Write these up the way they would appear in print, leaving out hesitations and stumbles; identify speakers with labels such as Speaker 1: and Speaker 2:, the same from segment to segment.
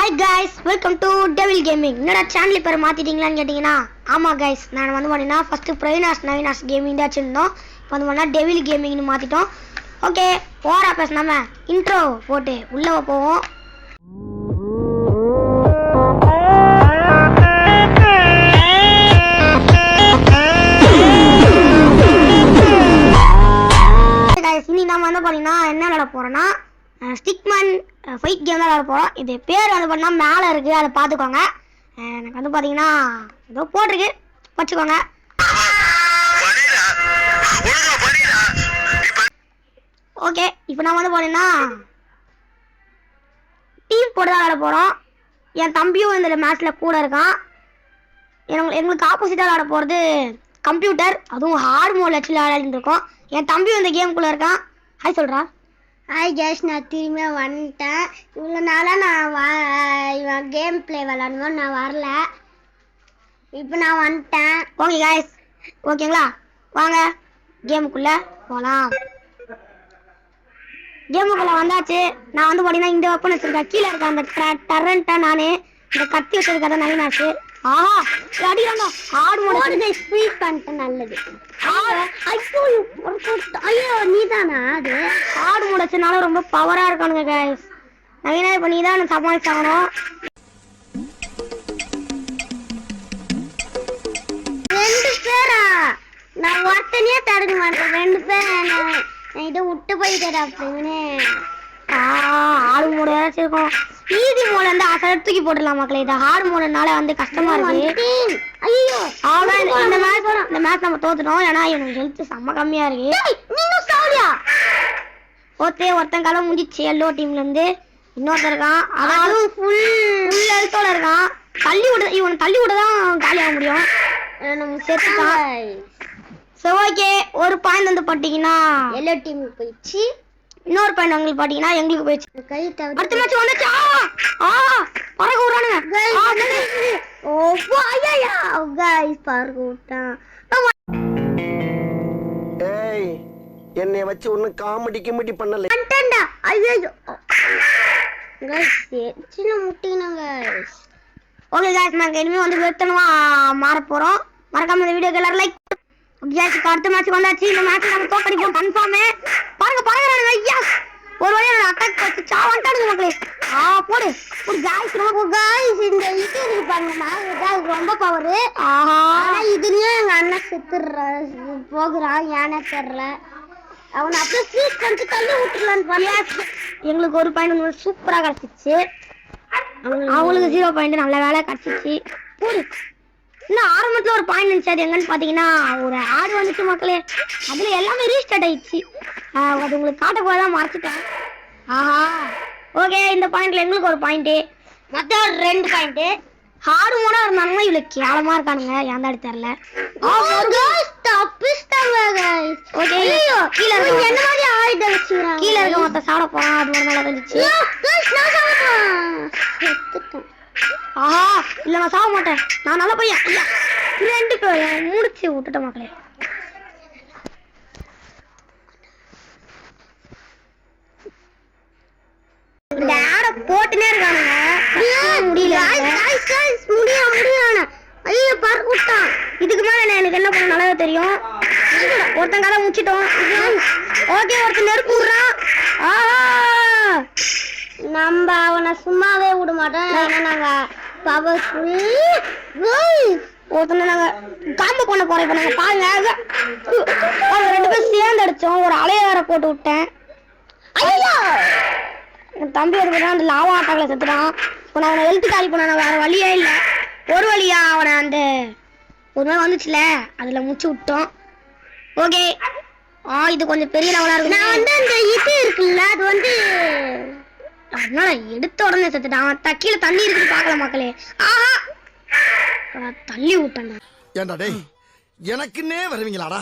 Speaker 1: Hi guys, welcome to devil gaming. என்னடா channel பேர் மாற்றிட்டீங்களான்னு கேட்டிங்கன்னா, ஆமாம் கைஸ், நான் வந்து பார்த்தீங்கன்னா ஃபஸ்ட்டு பிரைனாஸ் நவீனாஸ் கேமிங் தான் வச்சுருந்தோம். இப்போ வந்து பார்த்தீங்கன்னா டெவில் கேமிங்னு மாற்றிட்டோம். ஓகே, போரா பேசினாம இன்ட்ரோ போட்டு உள்ளே போவோம். இனி நம்ம வந்து பார்த்தீங்கன்னா என்ன விளாட போகிறோன்னா ஸ்டிக்மேன் ஃபைட் கேம் தான் விளாட போகிறோம். இது பேர் வந்து பார்த்தீங்கன்னா மேலே இருக்குது, அதை பார்த்துக்கோங்க. எனக்கு வந்து பார்த்தீங்கன்னா ஏதோ போட்டிருக்கு, வச்சுக்கோங்க. ஓகே, இப்போ நான் வந்து பார்த்தீங்கன்னா டீம் போட்டு தான் விளாட போகிறோம். என் தம்பியும் இந்த மேட்ச்சில் கூட இருக்கான். எங்களுக்கு ஆப்போசிட்டாக விளாட போகிறது கம்ப்யூட்டர், அதுவும் ஹார்ட் மோடில் வச்சு விளையாடிட்டு இருக்கோம். என் தம்பியும் இந்த கேமுக்குள்ளே இருக்கான். ஹாய் சொல்கிறா.
Speaker 2: ஹாய் கேஸ், நான் திரும்பி வந்துட்டேன். இவ்வளோ நாளாக நான் கேம் பிளே விளாடணும், நான் வரல. இப்போ நான் வந்துட்டேன்.
Speaker 1: ஓகே கைஸ், ஓகேங்களா, வாங்க கேமுக்குள்ளே போகலாம். கேமுக்குள்ளே வந்தாச்சு. நான் வந்து பார்த்தீங்கன்னா இந்த வெப்பன் வச்சுருக்கேன். கீழே இருக்கேன் அந்த டரண்ட்டை, நான் இந்த கத்தி வச்சிருக்கதை நவீனாச்சு. ஆஹா, அடிக்கிறாங்க. ஆடு மோடு
Speaker 2: ஸ்பீட் பண்ணிட்டு நல்லது. ஐயோ, நீதானா அது?
Speaker 1: ஆடு முடைச்சனால ரொம்ப பவரா இருக்கானுங்க கைஸ். நவீனா இப்போ நீ தான் சமாளிச்சாகணும்.
Speaker 2: ரெண்டு பேரா? நான் ஒருத்தனையே தடுக்க மாட்டேன். ரெண்டு பேர் இதை விட்டு போயிட்டேன் அப்படின்னு.
Speaker 1: ஆடு மூடு வச்சிருக்கோம். ஈஸி மோட வந்து அசை தூக்கி போட்டுடலாம் மக்களே. இது ஹார்ட் மோடுனால வந்து கஷ்டமா இருக்கு.
Speaker 2: ஐயோ,
Speaker 1: அவ்வளோ இந்த மேட்ச் நம்ம தோத்துட்டோம். ஏன்னா இவனுக்கு ஹெல்த் செம்ம கம்மியா இருக்கு. ஒருத்தன் காலம் முடிச்சு எல்லோ டீம்ல இருந்து இன்னொருத்தர் இருக்கான். அதாவது ஃபுல் ஹெல்த்தோட இருக்கான். இவனை தள்ளி விட தான் காலி ஆக முடியும். நம்ம சேர்த்துட்டான். சரி ஓகே, ஒரு பாயிண்ட் வந்து பாத்தீங்கன்னா
Speaker 2: எல்லோ டீமுக்கு போயிடுச்சு.
Speaker 1: இன்னொரு பாயிண்ட் உங்களுக்கு பாத்தீங்கன்னா எங்களுக்கு போயிடுச்சு.
Speaker 2: கை தவிர
Speaker 1: அடுத்த மேட்ச் வந்துச்சு. பறக்க விடுறானுங்க.
Speaker 2: பறக்க விட்டான்.
Speaker 3: ஏய், என்னை வச்சு ஒன்னும் காமெடி கிமெடி பண்ணல.
Speaker 2: ஐயோ சின்ன முட்டினாங்க.
Speaker 1: ஓகே गाइस, நாங்க இனிமே வந்து வெத்தனமா மாற போறோம். மறக்காம இந்த வீடியோக்கு எல்லாரும் லைக். ஓகே गाइस, அடுத்த மேட்ச் வந்தாச்சு. இந்த மேட்ச் நம்ம தோக்கடிப்போம் கன்ஃபார்ம். பாருங்க எஸ், ஒரு வழியா நான் அட்டாக் பண்ணி சாவண்டானுங்க மக்களே. போடு ஒரு गाइस, ரொம்ப
Speaker 2: गाइस இந்த இது இருக்கு பாருங்க, गाइस ரொம்ப பவர். ஆனா இதுலயே எங்க அண்ணன் போகுறான். ஏனே தெரியல. அவனை அப்படியே ஸ்வீட் பண்ணிட்டு தள்ளி விட்டுலான்னு பண்ணி
Speaker 1: எங்களுக்கு ஒரு பாயிண்ட் சூப்பரா கிடைச்சிச்சு. அவங்களுக்கு 0 பாயிண்ட். நல்ல வேலை கிடைச்சிச்சு. இன்னும் ஆரம்பத்துல ஒரு பாயிண்ட் இருந்துச்சு. அது எங்கன்னு பாத்தீங்கன்னா ஒரு ஆடு வந்துச்சு மக்களே. அதுல எல்லாமே ரீஸ்டார்ட் ஆயிடுச்சு. அது உங்களுக்கு காட்ட போதான் மறைச்சிட்டேன். ஆஹா, ஓகே, இந்த பாயிண்ட்ல எங்களுக்கு ஒரு பாயிண்ட், மற்ற 2 பாயிண்ட். ஹார்டு மோடா இருந்தாங்கன்னா இவ்வளவு கேவலமா இருக்கானுங்க. ஏன் தான் தெரியல. கீழே இருக்க மொத்த சாட போறான். அது ஒரு நல்லா இருந்துச்சு. ஆஹா, இல்ல நான் சாக மாட்டேன். நான் நல்ல பையன். 2 பேர் முடிச்சு விட்டுட்டேன் மக்களே. இந்த ஆட போட்டுனே இருக்கானுங்க. முடியல.
Speaker 2: ஐயோ, பறக்க விட்டான்.
Speaker 1: இதுக்கு மேல எனக்கு என்ன பண்ண நல்லாவே தெரியும். ஒருத்தன் கதை முடிச்சிட்டோம். ஓகே, ஒருத்தன் நெருப்பு விடுறான்.
Speaker 2: நம்ம அவனை சும்மாவே விட மாட்டோம். ஏன்னா நாங்க பவர்ஃபுல்.
Speaker 1: ஒருத்தனை நாங்க காம்போ பண்ண போறோம். இப்ப நாங்க பாருங்க, 2 பேரும் சேர்ந்து அடிச்சோம். ஒரு அலைய வேற போட்டு விட்டேன்.
Speaker 2: ஐயோ,
Speaker 1: என் தம்பி அந்த லாவா ஆட்டாக்களை செத்துட்டான். இப்போ நான் அவனை ஹெல்த் காலி பண்ண வேற வழியே இல்லை. ஒரு வழியா அவனை அந்த ஒரு நாள் வந்துச்சுல, அதுல முடிச்சு விட்டோம். ஓகே, இது கொஞ்சம் பெரிய லெவலா இருக்கு.
Speaker 2: நான் வந்து அந்த இது இருக்குல்ல, அது வந்து
Speaker 1: அதனால எடுத்த உடனே செத்துட்டான். கீழே தண்ணி இருக்குன்னு பாக்கல மக்களே. ஆஹா, தள்ளி விட்டேன்.
Speaker 3: ஏண்டா டேய், எனக்குன்னே வருவீங்களாடா?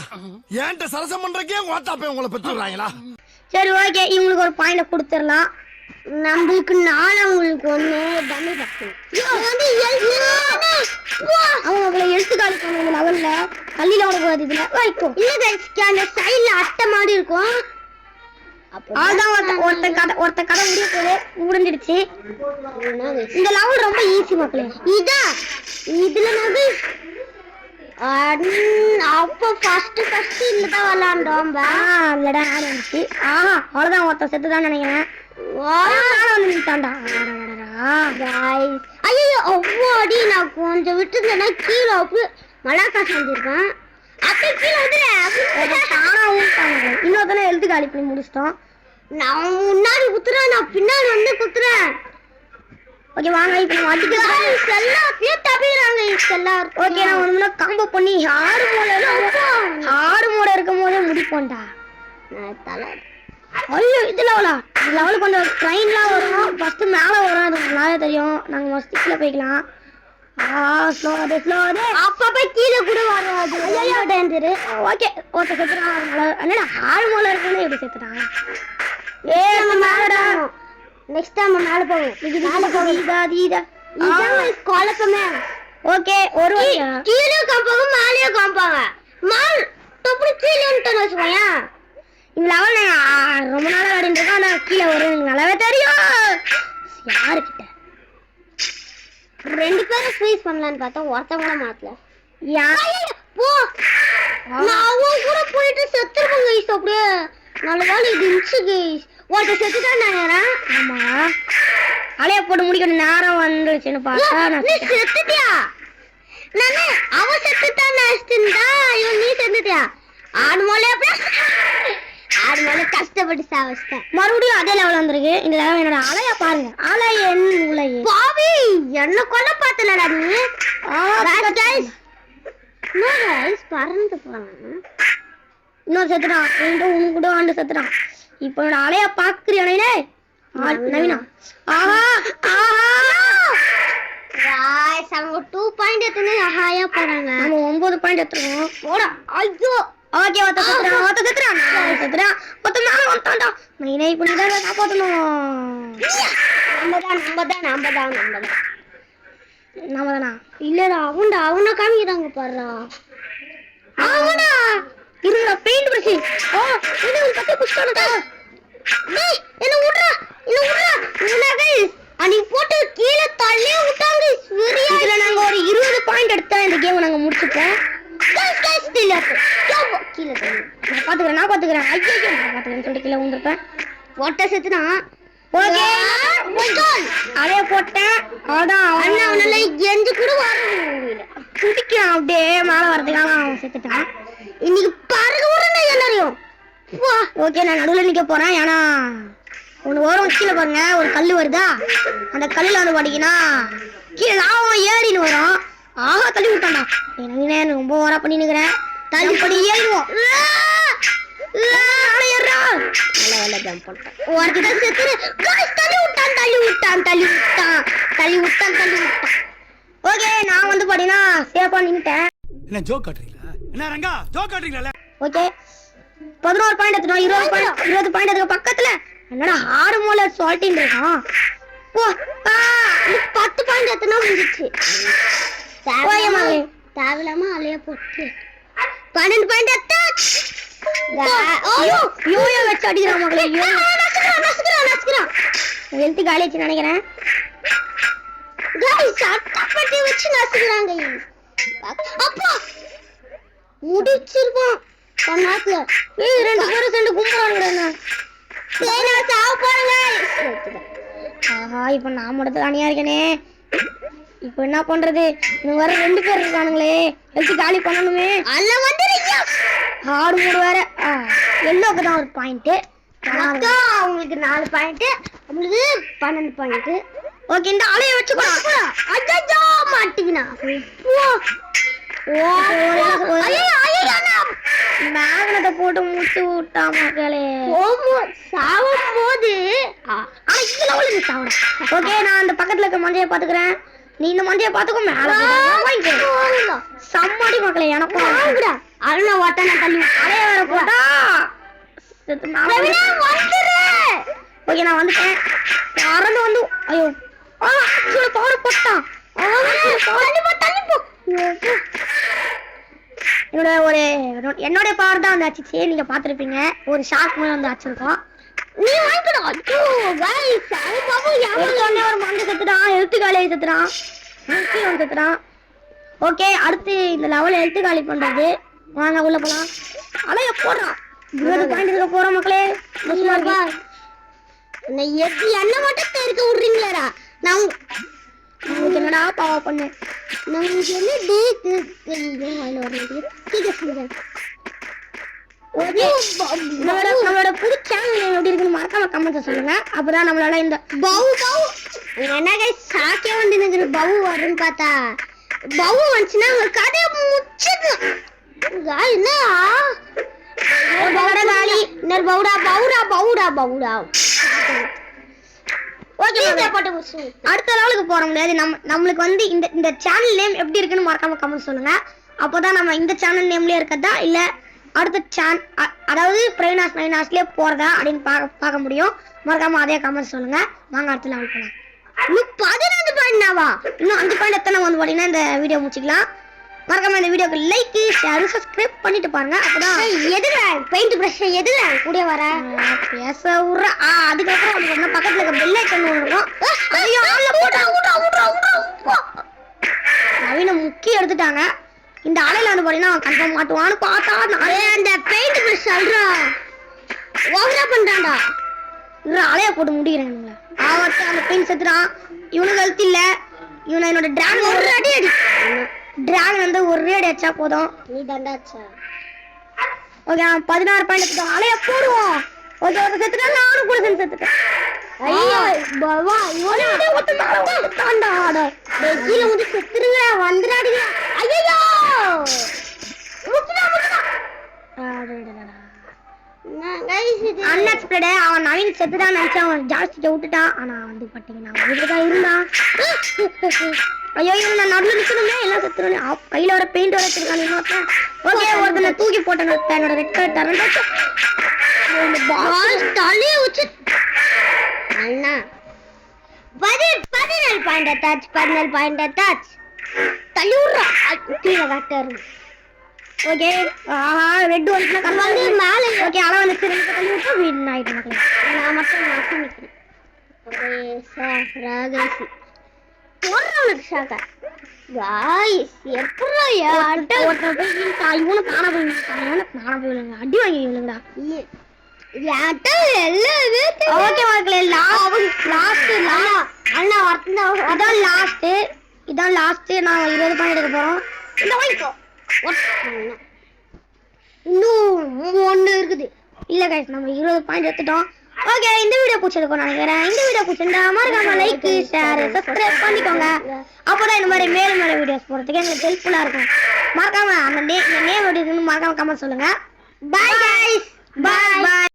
Speaker 3: ஏன்ட்ட சரசம் பண்றக்கே ஓட்டாப்பே உங்களை பெற்றுறாங்களா?
Speaker 1: சரி ஓகே, இவங்களுக்கு ஒரு பாயிண்ட் கொடுத்துடலாம்.
Speaker 2: நம்மளுக்கு 4, அவங்களுக்கு 1. டம்மி பத்து.
Speaker 1: அவங்க எழுத்து காலி பண்ண லெவல்ல தள்ளியில விடக்கூடாது. இதுல
Speaker 2: இல்ல, அந்த சைட்ல அட்டை மாதிரி இருக்கும்.
Speaker 1: அவ்வளவுதான் ஒருத்த கதை முடிஞ்சிடுச்சு. இந்த லெவல் ரொம்ப ஈஸி மக்களே.
Speaker 2: இதுல வந்து அப்போ ஃபர்ஸ்ட் இல்லதான் விளையாண்டோம்.
Speaker 1: இல்லடா நாடு வந்துச்சு. அவ்வளவுதான் ஒருத்த செத்துதான் நினைக்கிறேன்.
Speaker 2: ஐயோ அவ்வாடி நான் கொஞ்சம் விட்டுருந்தேன்னா கீழே அப்படி மலாக்கா செஞ்சிருக்கேன். அப்படியே கீழே
Speaker 1: இன்னொருத்தனை எழுத்து காலி பண்ணி முடிச்சிட்டோம்.
Speaker 2: நான் முன்னாடி குத்துறேன், நான் பின்னாடி வந்து குத்துறேன்.
Speaker 1: ஓகே வாங்க இப்ப நம்ம
Speaker 2: எல்லாத்தையும் தப்பிக்கிறாங்க எல்லாரும்.
Speaker 1: ஓகே நான் ஒண்ணு காம்போ பண்ணி ஆறு மூளை இருக்கும் போதே முடிப்போம்டா. ஐயோ இது லெவல் கொஞ்சம் ட்ரெயின்லாம் வரும். ஃபர்ஸ்ட் மேல வரும், அது நல்லாவே தெரியும். நாங்க ஃபர்ஸ்ட் கீழே போய்க்கலாம்.
Speaker 2: அப்பப்ப கீழே கூட வரும். அது ஐயோ டேஞ்சரு.
Speaker 1: ஓகே ஒருத்த செத்துறான். என்னடா ஆறு மூளை இருக்குன்னு எப்படி செத்துறான்?
Speaker 2: நெக்ஸ்ட் டைம் மேல போவோம். குழப்பமே.
Speaker 1: ஓகே ஒரு
Speaker 2: கீழே காப்பாங்க மேலேயே காப்பாங்க. மால் அப்படி கீழே வச்சுக்கோங்க.
Speaker 1: இந்த லெவல் ரொம்ப நாளா விளையாடிட்டு இருக்கோம். ஆனா கீழே வரும் நல்லாவே தெரியும். யாருக்கிட்ட
Speaker 2: ரெண்டு பேரும் ஃப்ரீஸ் பண்ணலான்னு பார்த்தா ஒருத்தவங்கள மாத்தல. போ நான் அவங்க கூட போயிட்டு செத்துருவாங்க கைஸ். அப்படியே நல்ல வேலை இது இருந்துச்சு கைஸ். ஒருத்த செத்துதான் நினைக்கிறேன்.
Speaker 1: ஆமா அலைய போட்டு முடிக்கணும் நேரம் வந்துருச்சுன்னு பார்த்தா
Speaker 2: நீ செத்துட்டியா? நானே அவ செத்துட்டான் நினைச்சிருந்தா. ஐயோ நீ செத்துட்டியா? ஆடு மொழி கஷ்டப்பட்டு சாவச்சிட்டேன்.
Speaker 1: மறுபடியும் அதே லெவல் வந்திருக்கு. இந்த லெவல் என்னோட அலைய பாருங்க. அலை என் மூளையே
Speaker 2: பாவி என்ன கொல்ல பார்த்தலடா நீ. பறந்து போறான்.
Speaker 1: இன்னொரு செத்துட்டான். உனக்கு கூட ஆண்டு செத்துட்டான். இப்ப என்னோட அலைய பாக்குறியானே நவீனா.
Speaker 2: அவங்க 2 பாயிண்ட் எடுத்துன்னு ஹாயா போறாங்க.
Speaker 1: நம்ம 9 பாயிண்ட் எடுத்துருவோம்.
Speaker 2: போடா. ஐயோ
Speaker 1: ஓகே ஒருத்த செத்துறான். ஒருத்த மேல வந்துட்டான்டா. நை பண்ணிதான் காப்பாத்தணும். நம்மதானா?
Speaker 2: இல்லடா அவனை காமிக்கிறாங்க பாருடா.
Speaker 1: அவனா இருங்கடா பெயிண்ட் பிரஷ். என்ன ஒரு பச்சை புஷ்டானடா.
Speaker 2: டேய் என்ன விடுறா. அன்னைக்கு போட்டு கீழே தள்ளி விட்டாங்க.
Speaker 1: இதுல நாங்க ஒரு 20 பாயிண்ட் எடுத்தா இந்த கேம் நாங்க முடிச்சுப்போம். நான் பாத்துக்கிறேன். ஐயோ நான் பாத்துக்கிறேன் சொல்லிட்டு கீழே விழுந்துருப்பேன்.
Speaker 2: ஒட்ட செத்துனா.
Speaker 1: ஓகே அதே போட்டேன். அதான்
Speaker 2: அவனால எஞ்சு கூட வர
Speaker 1: துடிக்கிறான். அப்படியே மேல வரதுக்காக அவன் செத்துட்டான்.
Speaker 2: இன்னைக்கு பாருங்க விடுறேன் எல்லாரையும்.
Speaker 1: ஓகே நான் நடுவில் நிக்க போறேன். ஏன்னா ஒண்ணு வரும் கீழே பாருங்க. ஒரு கல்லு வருதா, அந்த கல்லுல வந்து பாத்தீங்கன்னா கீழே லாவம் ஏறின்னு வரும். தள்ளி விட்டான்டா. என்ன ரொம்ப ஓரா பண்ணி நிக்கிறேன். தள்ளி படி ஏறிடுவோம். ஓகே நான் வந்து பாத்தீங்கன்னா சேஃபா நின்னுட்டேன்.
Speaker 3: என்ன ஜோக் காட்டுறீங்களா? என்ன ரங்கா ஜோக் காட்டுறீங்களா?
Speaker 1: ஓகே 11 பாயிண்ட் எடுத்துட்டோம். 20 பாயிண்ட் எடுக்க பக்கத்துல என்னடா 6 மூளை சொல்லிட்டு இருக்கான்.
Speaker 2: 10 பாயிண்ட் எடுத்துனா முடிஞ்சிச்சு. தேவையில்லாம அலைய போட்டு 12 பாயிண்ட் எடுத்து
Speaker 1: யோயோ வச்சு அடிக்கிறான் மகளே. எழுத்து காலியாச்சு நினைக்கிறேன்.
Speaker 2: சட்டப்பட்டி வச்சு நசுக்கிறாங்க. அப்பா முடிச்சிருப்போம்.
Speaker 1: ரெண்டு பேரும் சேர்ந்து கும்புறாங்க. இப்ப நான் மட்டும் தனியா இருக்கேனே. இப்ப என்ன பண்றது? வர 2 பேர் இருக்கானுங்களே. எழுத்து காலி பண்ணணுமே. ஆடு மூடு வேற. எல்லோக்கு தான் ஒரு பாயிண்ட்.
Speaker 2: அவங்களுக்கு 4 பாயிண்ட், அவங்களுக்கு 12 பாயிண்ட்.
Speaker 1: ஓகே இந்த அலைய வச்சுக்கலாம்.
Speaker 2: மாட்டிக்கினா
Speaker 1: மேகனத்தை போட்டு முட்டு விட்டா மக்களே.
Speaker 2: சாவும் போது
Speaker 1: ஓகே நான் அந்த பக்கத்துல இருக்க மஞ்சையை பாத்துக்கிறேன். நீ இந்த மஞ்சையை பாத்துக்கோ. மேல சம்மாடி மக்களே. எனக்கும்
Speaker 2: அருணா ஓட்டான தள்ளி
Speaker 1: அலைய வேற போட்டா. ஓகே நான் வந்துட்டேன். பறந்து வந்து ஐயோ பவர் போட்டான். என்னோட பவர் தான் வந்து அடிச்சிச்சு. நீங்க பாத்துருப்பீங்க. ஒரு ஷார்க் மேல வந்து அடிச்சிருக்கோம்.
Speaker 2: நீ வாங்கிக்கடா. ஐயோ गाइस அவன் பாபு
Speaker 1: எடுத்தோடனே ஒரு மங்க செத்துட்டான், ஹெல்த் காலி செத்துட்டான், முக்கியம் வந்து செத்துட்டான். ஓகே, அடுத்து இந்த லெவல் ஹெல்த் காலி பண்றது. வாங்க உள்ள போலாம். அலைய போடுறான். 20 பாயிண்ட் இருக்க போறோம் மக்களே. முஸ்லிமா இருக்கு.
Speaker 2: நான் எது என்ன மட்டும் தெருக்க விடுறீங்களா? நான்
Speaker 1: உங்களுக்கு என்னடா பாவ பண்ணு.
Speaker 2: நமக்கு என்ன டே வாயில வரணும். கீழே சொல்றேன்.
Speaker 1: ஓகே, நம்மளோட புது சேனல் எப்படி இருக்குன்னு மறக்காம கமெண்ட்ஸ் சொல்லுங்க. அப்பதான் நம்மளால இந்த
Speaker 2: பவு என்ன गाइस சாக்கே வந்து நிக்கிற பவு வரும்னு பார்த்தா பவு வந்துச்சுன்னா உங்க கதைய முச்சுது. என்ன
Speaker 1: பவுடா காலி.
Speaker 2: இன்னொரு பவுடா ஓகே போட்டு முச்சு.
Speaker 1: அடுத்த லெவலுக்கு போற முடியாது. நம்மளுக்கு வந்து இந்த சேனல் நேம் எப்படி இருக்குன்னு மறக்காம கமெண்ட் சொல்லுங்க. அப்போதான் நம்ம இந்த சேனல் நேம்லயே இருக்கதா இல்ல அடுத்த அதாவது பிரைனாஸ் மைனாஸ்லயே போறதா அப்படின்னு பார்க்க முடியும். மறக்காம அதே கமெண்ட் சொல்லுங்க. வாங்க அடுத்த லெவல் போலாம்.
Speaker 2: இன்னும் 15 பாயிண்ட்னாவா?
Speaker 1: இன்னும் 5 பாயிண்ட் எத்தனை வந்து பாத்தீங்கன்னா இந்த வீடியோ முடிச்சுக்கலாம். மறக்காம இந்த வீடியோக்கு லைக் ஷேர் சப்ஸ்கிரைப் பண்ணிட்டு பாருங்க. அப்பதான்
Speaker 2: எதுல பெயிண்ட் பிரஷ் எதுல கூட வர
Speaker 1: பேச விடுற. அதுக்கப்புறம் வந்து என்ன பக்கத்துல இருக்க பெல் ஐக்கன் இருக்கும். ஐயோ ஆள போடா நவீன முக்கிய எடுத்துட்டாங்க. இந்த அலையில வந்து பாத்தீங்கன்னா கன்ஃபார்ம் மாட்டுவான்னு பார்த்தா
Speaker 2: நானே அந்த பெயிண்ட் பிரஷ் சொல்றான் ஓவரா பண்றான்டா.
Speaker 1: அலைய போட்டு முடிக்கிறேன். அந்த பெயின் செத்துறான். இவனுக்கு ஹெல்த் இல்ல. இவனை என்னோட டிராகன் ஒரு அடி டிராகன் வந்து ஒரு அடி அடிச்சா போதும்.
Speaker 2: நீ தண்டாச்சா.
Speaker 1: ஓகே, 16 பாயிண்ட் எடுத்துட்டோம். அலைய போடுவோம். ஓகே, ஒரு செத்துட்டா நானும் கூட செத்துட்டேன்.
Speaker 2: ஐயோ பவா இவனே
Speaker 1: ஒருத்த மேல தாண்டா ஆட.
Speaker 2: கீழ வந்து செத்துருங்க வந்துடாதீங்க. ஐயோ முச்சுடா गाइस இது
Speaker 1: அன்எக்ஸ்பெக்டட். அவன் நவீன் செத்துதான் நினைச்சான். அவன் ஜாஸ்திட்ட விட்டுட்டான். ஆனா வந்து பாத்தீங்கன்னா அவன் இருந்தான். ஐயோ நான் நடுவில் நிக்கணுமே எல்லாம் செத்துருவேன். கையில வர பெயிண்ட் வர வச்சிருக்கான் இன்னொருத்தன். ஓகே, ஒருத்தனை தூக்கி போட்டேன். என்னோட ரெட் கலர் தரேன்.
Speaker 2: பால் தலைய வச்சு அண்ணா 14 பாயிண்ட் டச் தள்ளி விடுறா. கீழே வாட்டர்.
Speaker 1: ஓகே, ரெட் வந்து மேல. ஓகே, அளவு வந்து தள்ளி விட்டு வீடு ஆயிட்டு மக்களே.
Speaker 2: நான் மட்டும் மாத்தி நிக்கிறேன். ராகேசி போறவனுக்கு ஷாக்கா गाइस எப்பறா யாட்ட
Speaker 1: ஒருத்தன் போய் இவனு காண போய் அடி வாங்கி இவனுங்கடா.
Speaker 2: யாட்ட எல்லாமே
Speaker 1: ஓகே மக்களே, லாஸ்ட்
Speaker 2: அண்ணா வரட்னா
Speaker 1: இதான் லாஸ்ட். நான் 20 பாயிண்ட் எடுக்க போறோம்.
Speaker 2: இந்த வாங்கிக்கோ. இன்னும் ஒண்ணு இருக்குது.
Speaker 1: இல்ல गाइस, நம்ம 20 பாயிண்ட் எடுத்துட்டோம். ஓகே, இந்த வீடியோ பிடிச்சிருக்கும் நினைக்கிறேன். இந்த வீடியோ பிடிச்சிருந்தா மறக்காம லைக் ஷேர் சப்ஸ்கிரைப் பண்ணிக்கோங்க. அப்பதான் இந்த மாதிரி மேல வீடியோஸ் போறதுக்கு எங்களுக்கு ஹெல்ப்ஃபுல்லா இருக்கும். மறக்காம அந்த நேம் எப்படி இருக்குன்னு மறக்காம கமெண்ட் சொல்லுங்க.
Speaker 2: Bye guys
Speaker 1: by.